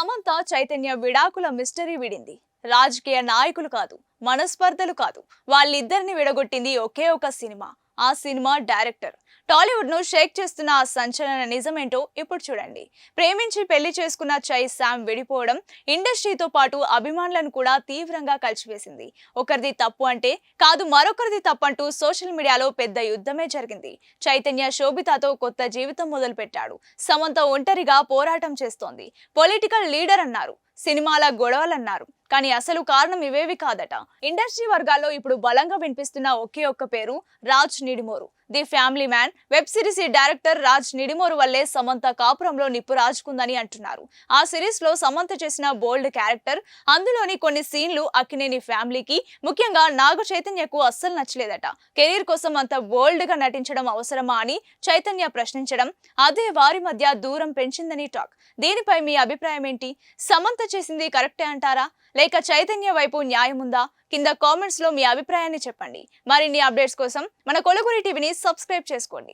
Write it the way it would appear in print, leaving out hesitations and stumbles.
సమంత చైతన్య విడాకుల మిస్టరీ విడింది. రాజకీయ నాయకులు కాదు, మనస్పర్ధలు కాదు, వాళ్ళిద్దరిని విడగొట్టింది ఒకే ఒక సినిమా. ఆ సినిమా డైరెక్టర్. టాలీవుడ్ ను షేక్ చేస్తున్న ఆ సంచలన నిజమేంటో ఇప్పుడు చూడండి. ప్రేమించి పెళ్లి చేసుకున్న చై శామ్ విడిపోవడం ఇండస్ట్రీతో పాటు అభిమానులను కూడా తీవ్రంగా కలిచివేసింది. ఒకరిది తప్పు అంటే కాదు, మరొకరిది తప్పంటూ సోషల్ మీడియాలో పెద్ద యుద్ధమే జరిగింది. చైతన్య శోభితతో కొత్త జీవితం మొదలు పెట్టాడు. సమంత ఒంటరిగా పోరాటం చేస్తోంది. పొలిటికల్ లీడర్ అన్నారు, సినిమాల గొడవలన్నారు, కానీ అసలు కారణం ఇవేవి కాదట. ఇండస్ట్రీ వర్గాల్లో ఇప్పుడు బలంగా వినిపిస్తున్న ఒకే ఒక్క పేరు Raj Nidimoru. The family man web series director Raj Nidimoru వల్లే సమంత కాపురంలో నిప్పు రాజుకుందని అంటున్నారు. ఆ సిరీస్ లో సమంత చేసిన బోల్డ్ క్యారెక్టర్, అందులోని కొన్ని సీన్లు అక్కినేని ఫ్యామిలీకి, ముఖ్యంగా నాగ చైతన్యకు అస్సలు నచ్చలేదట. కెరీర్ కోసం అంత బోల్డ్ గా నటించడం అవసరమా అని చైతన్య ప్రశ్నించడం, అదే వారి మధ్య దూరం పెంచిందని టాక్. దీనిపై మీ అభిప్రాయం ఏంటి? సమంత చేసింది కరెక్టే అంటారా, లేక చైతన్య వైపు న్యాయం ఉందా? కింద కామెంట్స్ లో మీ అభిప్రాయాన్ని చెప్పండి. మరిన్ని అప్డేట్స్ కోసం మన కొలుగురి టీవీని సబ్స్క్రైబ్ చేసుకోండి.